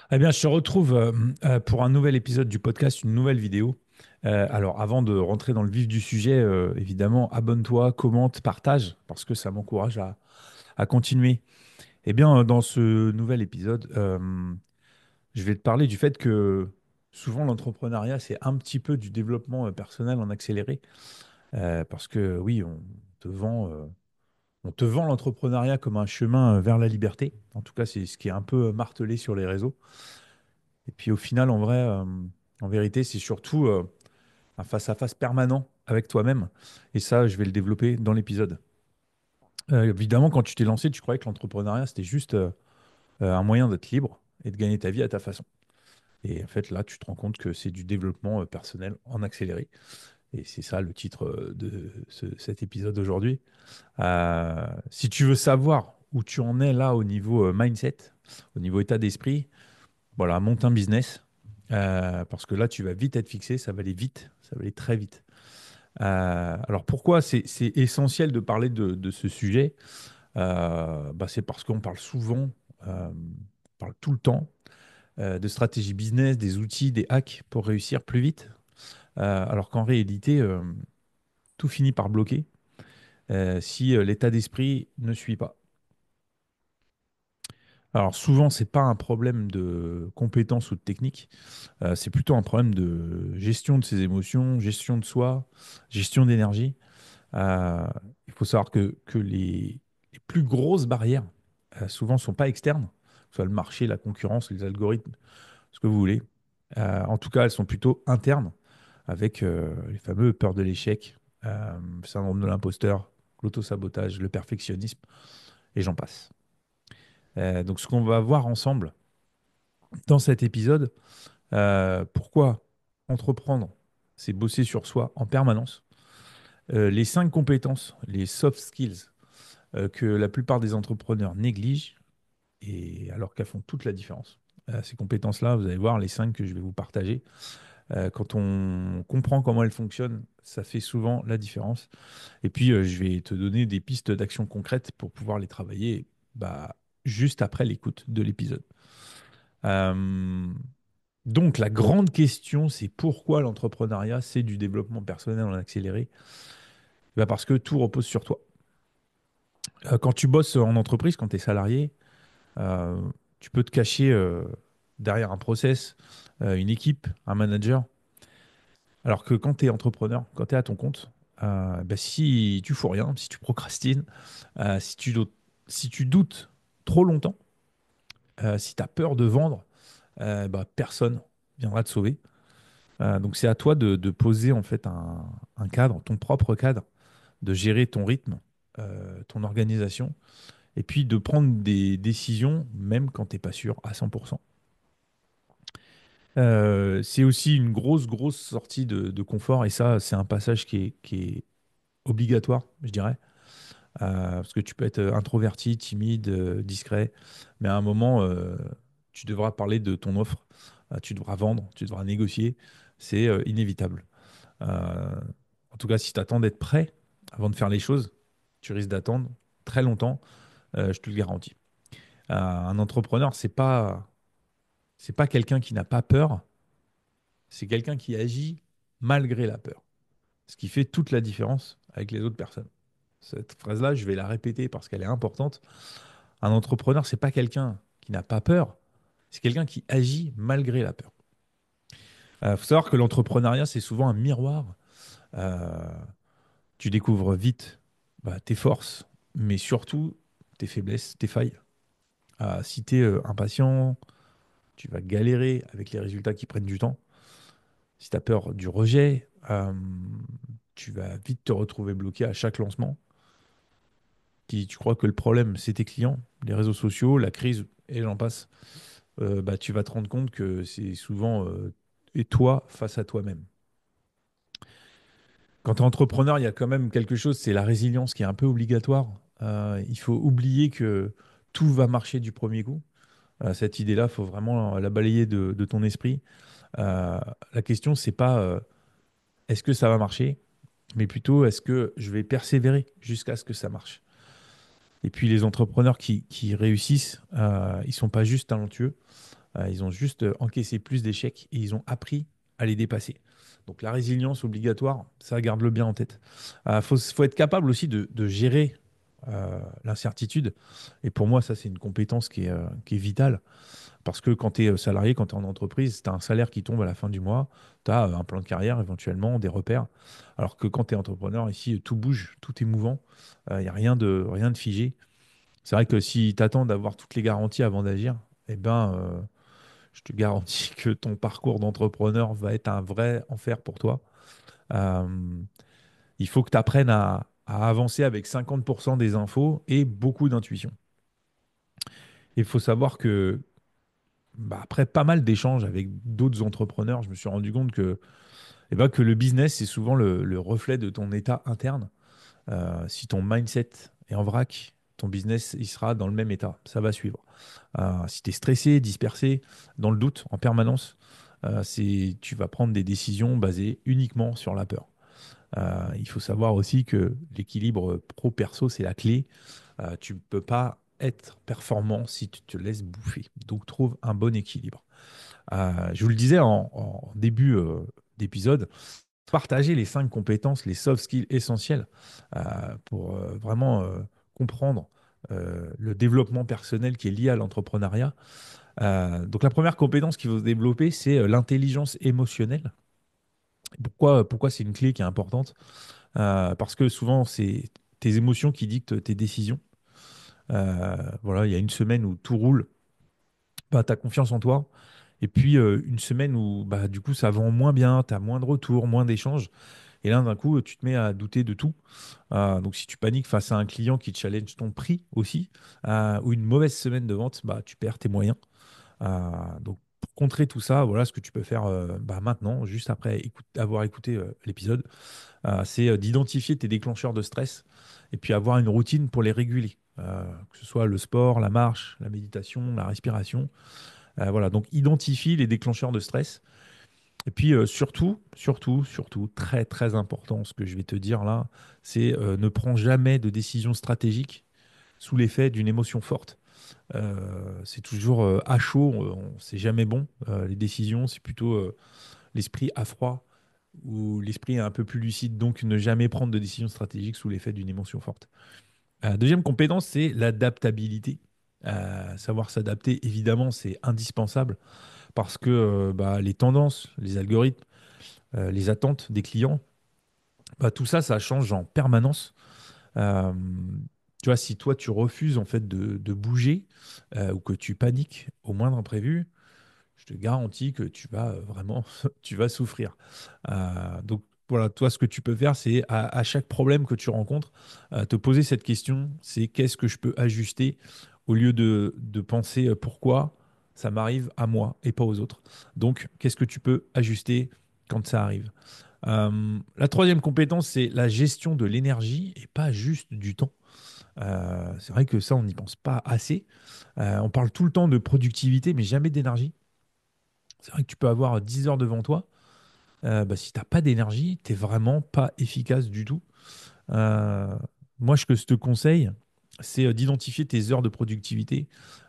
Eh bien, je te retrouve pour un nouvel épisode du podcast, une nouvelle vidéo. Alors, avant de rentrer dans le vif du sujet, évidemment, abonne-toi, commente, partage, parce que ça m'encourage à continuer. Eh bien, dans ce nouvel épisode, je vais te parler du fait que souvent l'entrepreneuriat, c'est un petit peu du développement personnel en accéléré. Parce que oui, te vend, euh, on te vend l'entrepreneuriat comme un chemin vers la liberté. En tout cas, c'est ce qui est un peu martelé sur les réseaux. Et puis au final, en vrai, en vérité, c'est surtout un face-à-face permanent avec toi-même. Et ça, je vais le développer dans l'épisode. Évidemment, quand tu t'es lancé, tu croyais que l'entrepreneuriat, c'était juste un moyen d'être libre et de gagner ta vie à ta façon. Et en fait, là, tu te rends compte que c'est du développement personnel en accéléré. Et c'est ça le titre de cet épisode aujourd'hui. Si tu veux savoir où tu en es là au niveau mindset, au niveau état d'esprit, voilà, monte un business. Parce que là, tu vas vite être fixé, ça va aller vite, ça va aller très vite. Alors pourquoi c'est essentiel de parler de ce sujet? Bah, c'est parce qu'on parle souvent, on parle tout le temps de stratégie business, des outils, des hacks pour réussir plus vite. Alors qu'en réalité, tout finit par bloquer si l'état d'esprit ne suit pas. Alors souvent, c'est pas un problème de compétence ou de technique. C'est plutôt un problème de gestion de ses émotions, gestion de soi, gestion d'énergie. Euh, il faut savoir que les plus grosses barrières, souvent, ne sont pas externes, que ce soit le marché, la concurrence, les algorithmes, ce que vous voulez. En tout cas, elles sont plutôt internes, avec les fameux peurs de l'échec, syndrome de l'imposteur, l'autosabotage, le perfectionnisme, et j'en passe. Donc, ce qu'on va voir ensemble dans cet épisode, pourquoi entreprendre, c'est bosser sur soi en permanence. Les 5 compétences, les soft skills que la plupart des entrepreneurs négligent, et alors qu'elles font toute la différence. Ces compétences-là, vous allez voir, les 5 que je vais vous partager, quand on comprend comment elles fonctionnent, ça fait souvent la différence. Et puis, je vais te donner des pistes d'action concrètes pour pouvoir les travailler bah, juste après l'écoute de l'épisode. Euh, donc, la grande question, c'est pourquoi l'entrepreneuriat, c'est du développement personnel en accéléré? Bah, parce que tout repose sur toi. Quand tu bosses en entreprise, quand tu es salarié, euh, tu peux te cacher derrière un process, une équipe, un manager. Alors que quand tu es entrepreneur, quand tu es à ton compte, bah, si tu fous rien, si tu procrastines, si tu doutes trop longtemps, si tu as peur de vendre, bah, personne viendra te sauver. Donc c'est à toi de poser en fait un cadre, ton propre cadre, de gérer ton rythme, ton organisation, et puis de prendre des décisions même quand tu n'es pas sûr à 100%. C'est aussi une grosse sortie de confort, et ça, c'est un passage qui est obligatoire, je dirais. Parce que tu peux être introverti, timide, discret, mais à un moment, tu devras parler de ton offre, tu devras vendre, tu devras négocier, c'est inévitable. Euh, En tout cas, si tu attends d'être prêt avant de faire les choses, tu risques d'attendre très longtemps, je te le garantis. Un entrepreneur, c'est pas quelqu'un qui n'a pas peur, c'est quelqu'un qui agit malgré la peur. Ce qui fait toute la différence avec les autres personnes. Cette phrase-là, je vais la répéter parce qu'elle est importante. Un entrepreneur, c'est pas quelqu'un qui n'a pas peur, c'est quelqu'un qui agit malgré la peur. Il faut savoir que l'entrepreneuriat, c'est souvent un miroir. Euh, Tu découvres vite bah, tes forces, mais surtout tes faiblesses, tes failles. Si tu es impatient, tu vas galérer avec les résultats qui prennent du temps. Si tu as peur du rejet, tu vas vite te retrouver bloqué à chaque lancement. Si tu crois que le problème, c'est tes clients, les réseaux sociaux, la crise, et j'en passe, bah, tu vas te rendre compte que c'est souvent et toi face à toi-même. Quand tu es entrepreneur, il y a quand même quelque chose, c'est la résilience qui est un peu obligatoire. Il faut oublier que tout va marcher du premier coup. Cette idée-là, il faut vraiment la balayer de ton esprit. Euh, la question, c'est pas est-ce que ça va marcher, mais plutôt est-ce que je vais persévérer jusqu'à ce que ça marche. Et puis les entrepreneurs qui réussissent, ils sont pas juste talentueux, Ils ont juste encaissé plus d'échecs et ils ont appris à les dépasser. Donc la résilience obligatoire, ça garde-le bien en tête. Faut être capable aussi de gérer l'incertitude. Et pour moi, ça, c'est une compétence qui est vitale. Parce que quand tu es salarié, quand tu es en entreprise, tu as un salaire qui tombe à la fin du mois, tu as un plan de carrière éventuellement, des repères. Alors que quand tu es entrepreneur, ici, tout bouge, tout est mouvant, il n'y a rien de figé. C'est vrai que si tu attends d'avoir toutes les garanties avant d'agir, eh ben, je te garantis que ton parcours d'entrepreneur va être un vrai enfer pour toi. Euh, il faut que tu apprennes à avancer avec 50% des infos et beaucoup d'intuition. Il faut savoir que bah, après pas mal d'échanges avec d'autres entrepreneurs, je me suis rendu compte que le business, c'est souvent le reflet de ton état interne. Si ton mindset est en vrac, ton business, il sera dans le même état. Ça va suivre. Si tu es stressé, dispersé, dans le doute en permanence, tu vas prendre des décisions basées uniquement sur la peur. Il faut savoir aussi que l'équilibre pro-perso, c'est la clé. Tu ne peux pas être performant si tu te laisses bouffer. Donc trouve un bon équilibre. Je vous le disais en début d'épisode, partager les 5 compétences, les soft skills essentiels pour vraiment comprendre le développement personnel qui est lié à l'entrepreneuriat. Donc la première compétence qu'il faut développer, c'est l'intelligence émotionnelle. Pourquoi c'est une clé qui est importante? Parce que souvent, c'est tes émotions qui dictent tes décisions. Voilà, il y a une semaine où tout roule, bah, tu as confiance en toi. Et puis une semaine où bah, du coup ça vend moins bien, tu as moins de retours, moins d'échanges. Et là, d'un coup, tu te mets à douter de tout. Donc si tu paniques face à un client qui challenge ton prix aussi, ou une mauvaise semaine de vente, bah, tu perds tes moyens. Donc pour contrer tout ça, voilà ce que tu peux faire bah, maintenant, juste après avoir écouté l'épisode, c'est d'identifier tes déclencheurs de stress et puis avoir une routine pour les réguler. Que ce soit le sport, la marche, la méditation, la respiration. Voilà, donc identifie les déclencheurs de stress. Et puis surtout, très très important, ce que je vais te dire là, c'est ne prends jamais de décision stratégique sous l'effet d'une émotion forte. C'est toujours à chaud, c'est jamais bon. Les décisions, c'est plutôt l'esprit à froid ou l'esprit est un peu plus lucide. Donc ne jamais prendre de décision stratégique sous l'effet d'une émotion forte. Deuxième compétence, c'est l'adaptabilité. Savoir s'adapter, évidemment, c'est indispensable parce que bah, les tendances, les algorithmes, les attentes des clients, bah, tout ça, ça change en permanence. Euh, Tu vois, si toi, tu refuses en fait de bouger ou que tu paniques au moindre imprévu, je te garantis que tu vas vraiment tu vas souffrir. Donc voilà, toi, ce que tu peux faire, c'est à chaque problème que tu rencontres, te poser cette question, c'est qu'est-ce que je peux ajuster au lieu de penser pourquoi ça m'arrive à moi et pas aux autres. Donc, qu'est-ce que tu peux ajuster quand ça arrive? La troisième compétence, c'est la gestion de l'énergie et pas juste du temps. C'est vrai que ça, on n'y pense pas assez. On parle tout le temps de productivité, mais jamais d'énergie. C'est vrai que tu peux avoir 10 heures devant toi. Bah, si tu n'as pas d'énergie, tu n'es vraiment pas efficace du tout. Euh, Moi, ce que je te conseille, c'est d'identifier tes heures de productivité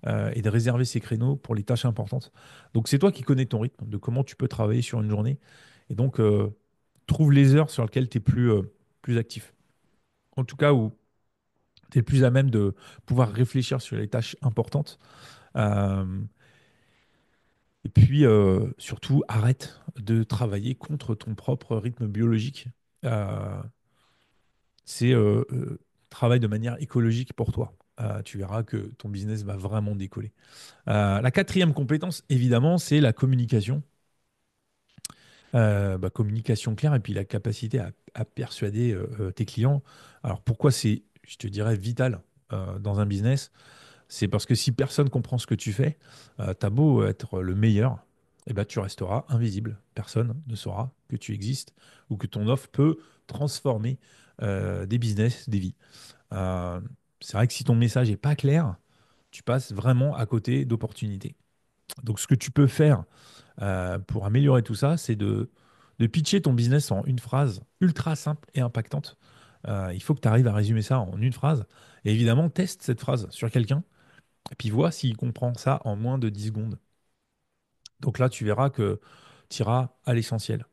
et de réserver ces créneaux pour les tâches importantes. Donc, c'est toi qui connais ton rythme, de comment tu peux travailler sur une journée. Et donc, trouve les heures sur lesquelles tu es plus actif. En tout cas, où tu es plus à même de pouvoir réfléchir sur les tâches importantes. Euh, et puis, surtout, arrête de travailler contre ton propre rythme biologique. Euh, c'est travaille de manière écologique pour toi. Tu verras que ton business va vraiment décoller. La quatrième compétence, évidemment, c'est la communication. Bah, communication claire et puis la capacité à persuader tes clients. Alors pourquoi c'est, je te dirais, vital dans un business? C'est parce que si personne comprend ce que tu fais, t'as beau être le meilleur, eh ben, tu resteras invisible. Personne ne saura que tu existes ou que ton offre peut transformer des business, des vies. Euh, c'est vrai que si ton message n'est pas clair, tu passes vraiment à côté d'opportunités. Donc, ce que tu peux faire pour améliorer tout ça, c'est de pitcher ton business en une phrase ultra simple et impactante. Il faut que tu arrives à résumer ça en une phrase. Et évidemment, teste cette phrase sur quelqu'un et puis vois s'il comprend ça en moins de 10 secondes. Donc là, tu verras que tu iras à l'essentiel.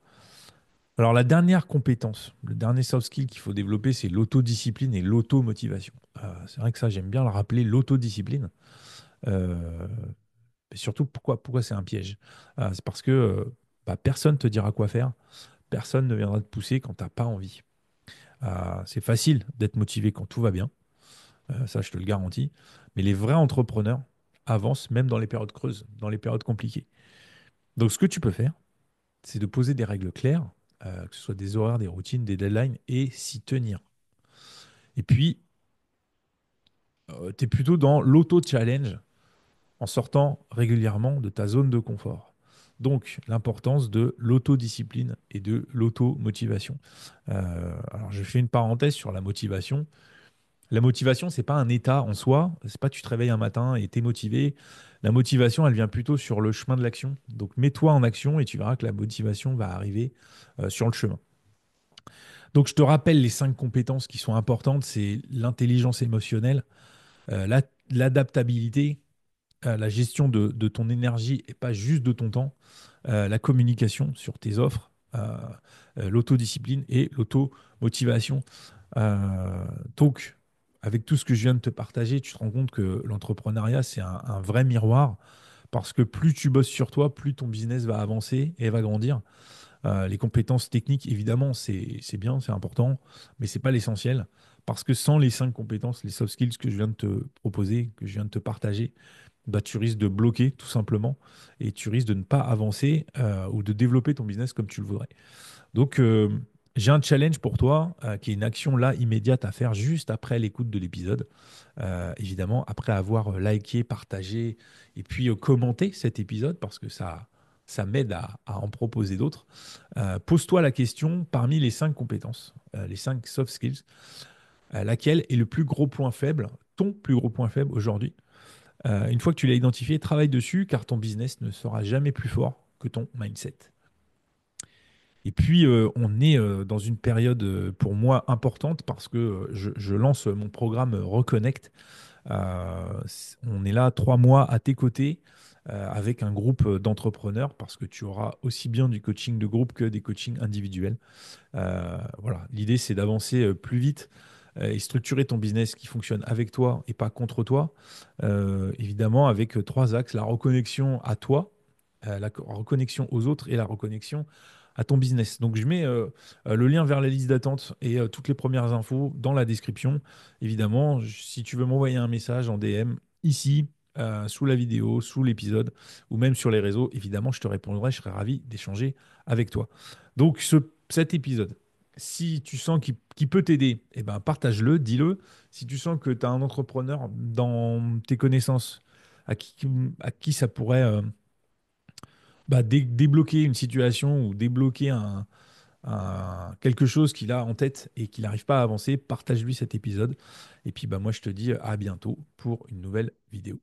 Alors la dernière compétence, le dernier soft skill qu'il faut développer, c'est l'autodiscipline et l'automotivation. C'est vrai que ça, j'aime bien le rappeler, l'autodiscipline. Euh, et surtout, pourquoi c'est un piège? C'est parce que bah, personne ne te dira quoi faire, personne ne viendra te pousser quand tu n'as pas envie. C'est facile d'être motivé quand tout va bien, ça je te le garantis, mais les vrais entrepreneurs avancent même dans les périodes creuses, dans les périodes compliquées. Donc ce que tu peux faire, c'est de poser des règles claires, que ce soit des horaires, des routines, des deadlines, et s'y tenir. Et puis, tu es plutôt dans l'auto-challenge en sortant régulièrement de ta zone de confort. Donc, l'importance de l'autodiscipline et de l'automotivation. Alors, je fais une parenthèse sur la motivation. La motivation, c'est pas un état en soi. C'est pas tu te réveilles un matin et tu es motivé. La motivation, elle vient plutôt sur le chemin de l'action. Donc, mets-toi en action et tu verras que la motivation va arriver sur le chemin. Donc, je te rappelle les 5 compétences qui sont importantes. C'est l'intelligence émotionnelle, l'adaptabilité, la gestion de ton énergie et pas juste de ton temps, la communication sur tes offres, l'autodiscipline et l'automotivation. Donc, avec tout ce que je viens de te partager, tu te rends compte que l'entrepreneuriat, c'est un vrai miroir parce que plus tu bosses sur toi, plus ton business va avancer et va grandir. Les compétences techniques, évidemment, c'est bien, c'est important, mais c'est pas l'essentiel. Parce que sans les 5 compétences, les soft skills que je viens de te proposer, que je viens de te partager, bah, tu risques de bloquer tout simplement et tu risques de ne pas avancer ou de développer ton business comme tu le voudrais. Donc, j'ai un challenge pour toi qui est une action là immédiate à faire juste après l'écoute de l'épisode. Évidemment, après avoir liké, partagé et puis commenté cet épisode parce que ça m'aide à en proposer d'autres. Pose-toi la question parmi les 5 compétences, les 5 soft skills, laquelle est le plus gros point faible, ton plus gros point faible aujourd'hui. Une fois que tu l'as identifié, travaille dessus car ton business ne sera jamais plus fort que ton mindset. Et puis, on est dans une période pour moi importante parce que je lance mon programme Reconnect. On est là 3 mois à tes côtés avec un groupe d'entrepreneurs parce que tu auras aussi bien du coaching de groupe que des coachings individuels. Voilà, l'idée c'est d'avancer plus vite et structurer ton business qui fonctionne avec toi et pas contre toi. Évidemment, avec 3 axes, la reconnexion à toi, la reconnexion aux autres et la reconnexion à ton business. Donc, je mets le lien vers la liste d'attente et toutes les premières infos dans la description. Évidemment, si tu veux m'envoyer un message en DM ici, sous la vidéo, sous l'épisode, ou même sur les réseaux, évidemment, je te répondrai. Je serai ravi d'échanger avec toi. Donc, cet épisode, si tu sens qu'il peut t'aider, eh ben, partage-le, dis-le. Si tu sens que tu as un entrepreneur dans tes connaissances à qui, à qui ça pourrait bah, débloquer une situation ou débloquer quelque chose qu'il a en tête et qu'il n'arrive pas à avancer, partage-lui cet épisode. Et puis bah, moi, je te dis à bientôt pour une nouvelle vidéo.